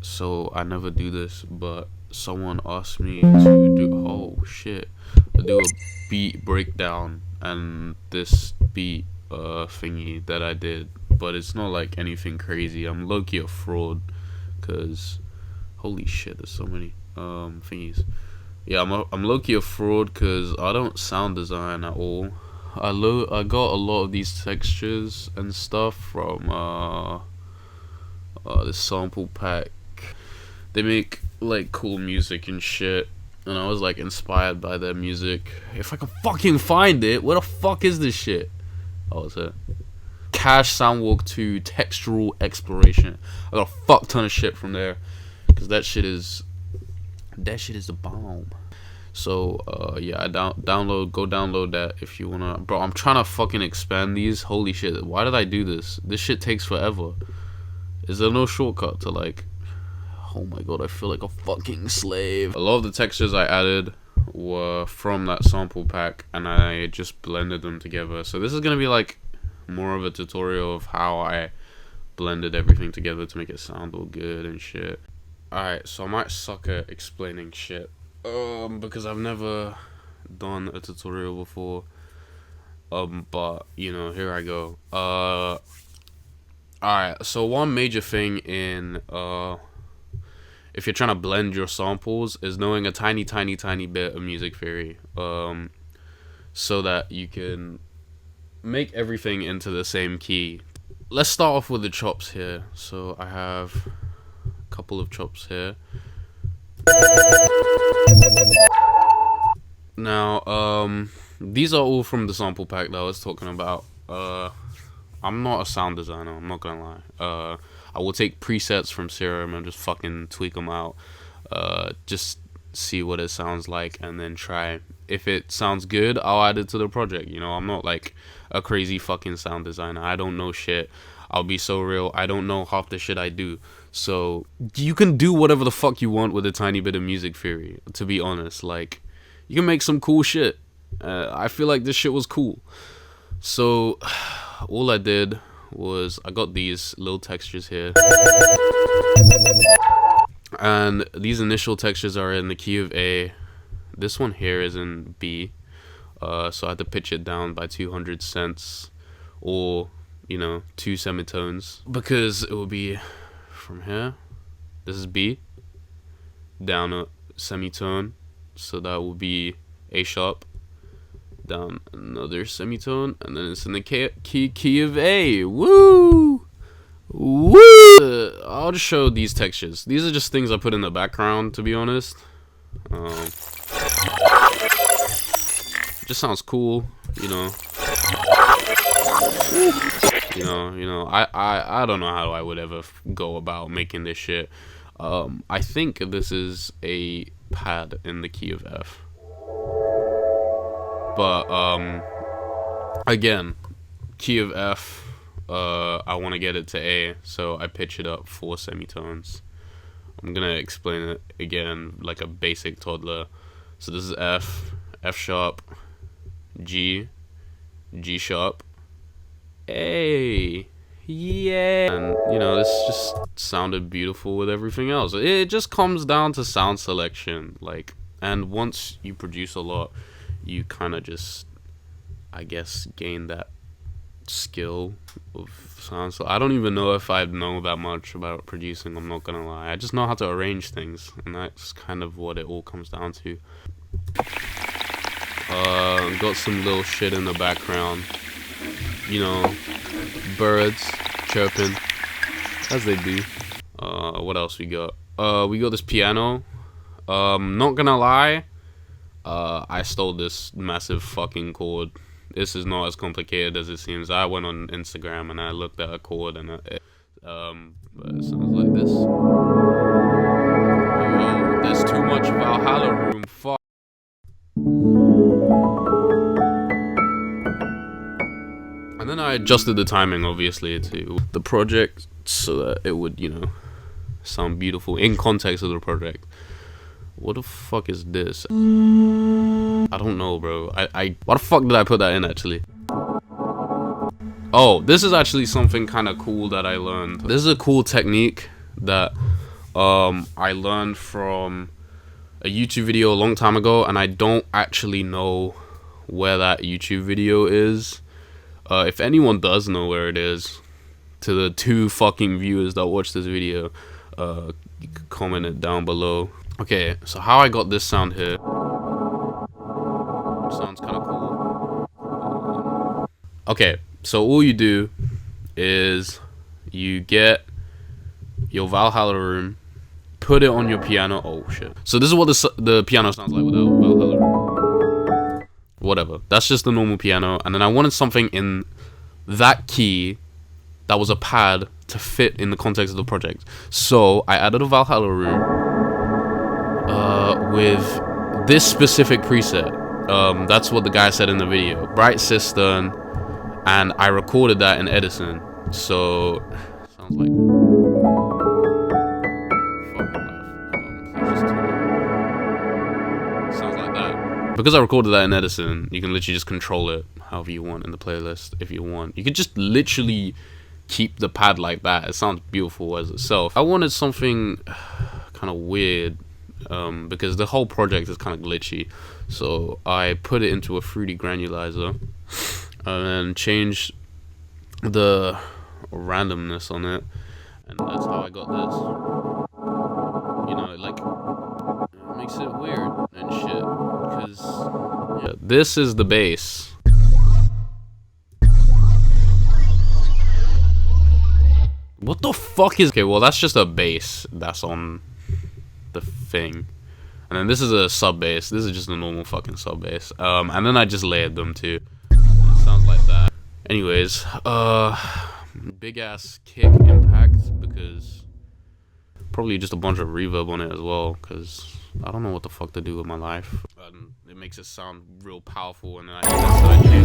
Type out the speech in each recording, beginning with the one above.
So I never do this, but someone asked me to do, oh shit, to do a beat breakdown, and this beat thingy that I did, but it's not like anything crazy. I'm low-key a fraud, cause holy shit, there's so many thingies. Yeah, I'm low-key a fraud cause I don't sound design at all. I got a lot of these textures and stuff from the sample pack. They make like cool music and shit, and I was like inspired by their music. If I can fucking find it, where the fuck is this shit? Oh, it's it. Cash Soundwalk 2 Textural Exploration. I got a fuck ton of shit from there, cause that shit is the bomb. So yeah, go download that if you wanna. Bro, I'm trying to fucking expand these. Holy shit, why did I do this? This shit takes forever. Is there no shortcut to like, oh my god, I feel like a fucking slave. A lot of the textures I added were from that sample pack, and I just blended them together. So this is gonna be like more of a tutorial of how I blended everything together to make it sound all good and shit. Alright, so I might suck at explaining shit, because I've never done a tutorial before, but you know, here I go. Alright, so one major thing in if you're trying to blend your samples is knowing a tiny bit of music theory, so that you can make everything into the same key. Let's start off with the chops here. So I have a couple of chops here. Now, these are all from the sample pack that I was talking about. I'm not a sound designer, I'm not gonna lie. I will take presets from Serum and just fucking tweak them out. Just see what it sounds like and then try. If it sounds good, I'll add it to the project. You know, I'm not like a crazy fucking sound designer. I don't know shit. I'll be so real. I don't know half the shit I do. So you can do whatever the fuck you want with a tiny bit of music theory, to be honest. Like, you can make some cool shit. I feel like this shit was cool. So all I did was I got these little textures here, and these initial textures are in the key of A. This one here is in B, so I had to pitch it down by 200 cents, or you know, 2 semitones, because it will be from here. This is B, down a semitone, so that will be A sharp, down another semitone, and then it's in the key of A. Woo! Woo! I'll just show these textures. These are just things I put in the background, to be honest. Just sounds cool, you know. I don't know how I would ever go about making this shit. I think this is a pad in the key of F. But again, key of F, I want to get it to A, so I pitch it up 4 semitones. I'm gonna explain it again like a basic toddler. So this is F, F sharp, G, G sharp, A. Yeah. And you know, this just sounded beautiful with everything else. It just comes down to sound selection, like, and once you produce a lot, you kind of just, I guess, gain that skill of sound. So I don't even know if I know that much about producing, I'm not gonna lie. I just know how to arrange things, and that's kind of what it all comes down to. Got some little shit in the background, you know, birds chirping as they do. What else we got? We got this piano. Not gonna lie, I stole this massive fucking chord. This is not as complicated as it seems. I went on Instagram and I looked at a chord, and but it sounds like this. Yo, there's too much Valhalla room. Fuck. And then I adjusted the timing, obviously, to the project so that it would, you know, sound beautiful in context of the project. What the fuck is this? I don't know, bro. Why the fuck did I put that in, actually? Oh, this is actually something kind of cool that I learned. This is a cool technique that I learned from a YouTube video a long time ago, and I don't actually know where that YouTube video is. If anyone does know where it is, to the 2 fucking viewers that watch this video, you can comment it down below. Okay, so how I got this sound here, which sounds kind of cool. Okay, so all you do is you get your Valhalla room, put it on your piano. Oh shit. So this is what the piano sounds like without Valhalla room. Whatever. That's just the normal piano. And then I wanted something in that key that was a pad to fit in the context of the project. So I added a Valhalla room with this specific preset. That's what the guy said in the video. Bright cistern, and I recorded that in Edison. So sounds like sounds like that. Because I recorded that in Edison, you can literally just control it however you want in the playlist if you want. You could just literally keep the pad like that. It sounds beautiful as itself. I wanted something kind of weird because the whole project is kind of glitchy. So I put it into a fruity granulizer and then changed the randomness on it, and that's how I got this. You know, like, it makes it weird and shit, because yeah, this is the bass. What the fuck is... Okay, well, that's just a bass that's on the thing. And then this is a sub bass. This is just a normal fucking sub bass. And then I just layered them too. It sounds like that. Anyways, big ass kick impact, because probably just a bunch of reverb on it as well, because I don't know what the fuck to do with my life. And it makes it sound real powerful, and then I hit that side chain.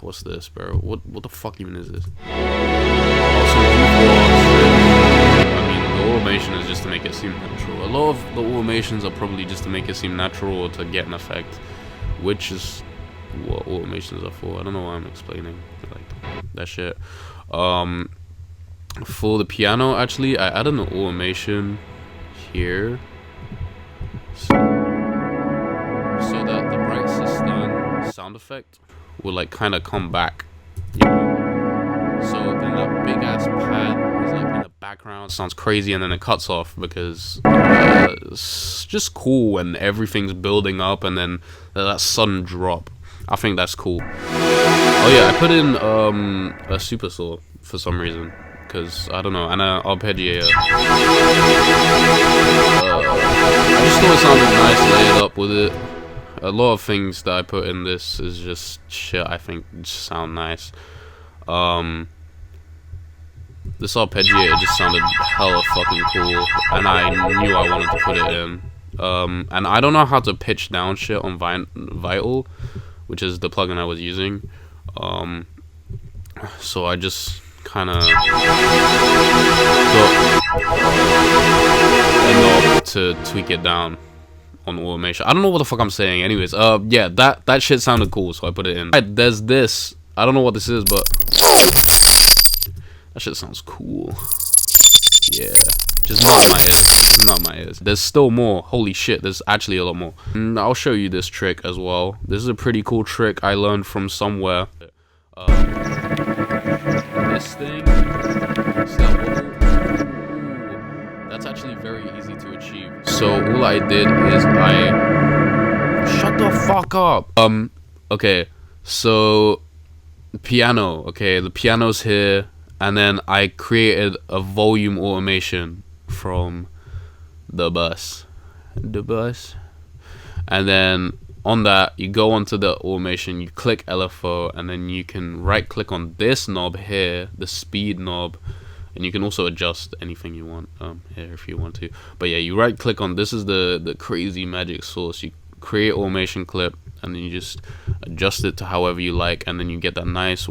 What's this, bro? What the fuck even is this? I mean, the automation is just to make it seem natural. A lot of the automations are probably just to make it seem natural or to get an effect, which is what automations are for. I don't know why I'm explaining like that shit. For the piano, actually, I added an automation here, so that the bright cistern sound effect will like kind of come back, you know? So then that big ass pad is like in the background, sounds crazy, and then it cuts off because it's just cool when everything's building up and then that sudden drop. I think that's cool. Oh yeah, I put in a super saw for some reason, because I don't know, and an arpeggiator. I just thought it sounded nice layered up with it. A lot of things that I put in this is just shit I think just sound nice. This arpeggiator just sounded hella fucking cool, and I knew I wanted to put it in. And I don't know how to pitch down shit on Vital, which is the plugin I was using. So I just kind of got a knob to tweak it down on automation. I don't know what the fuck I'm saying. Anyways, yeah, that shit sounded cool, so I put it in. There's this. I don't know what this is, but that shit sounds cool. Yeah, just not in my ears. Just not in my ears. There's still more. Holy shit, there's actually a lot more. And I'll show you this trick as well. This is a pretty cool trick I learned from somewhere. This thing. That's actually very easy to achieve. So all I did is shut the fuck up. Okay, so piano. Okay, the piano's here, and then I created a volume automation from the bus, and then on that you go onto the automation, you click LFO, and then you can right click on this knob here, the speed knob. And you can also adjust anything you want here if you want to. But yeah, you right click on this is the crazy magic source. You create automation clip, and then you just adjust it to however you like, and then you get that nice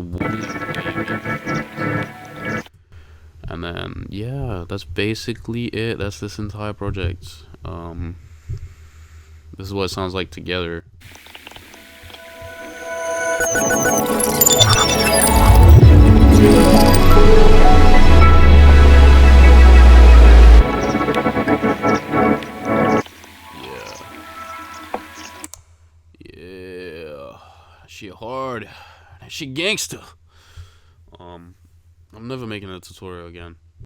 and then yeah, that's basically it. That's this entire project. This is what it sounds like together. She hard. She gangster. I'm never making a tutorial again.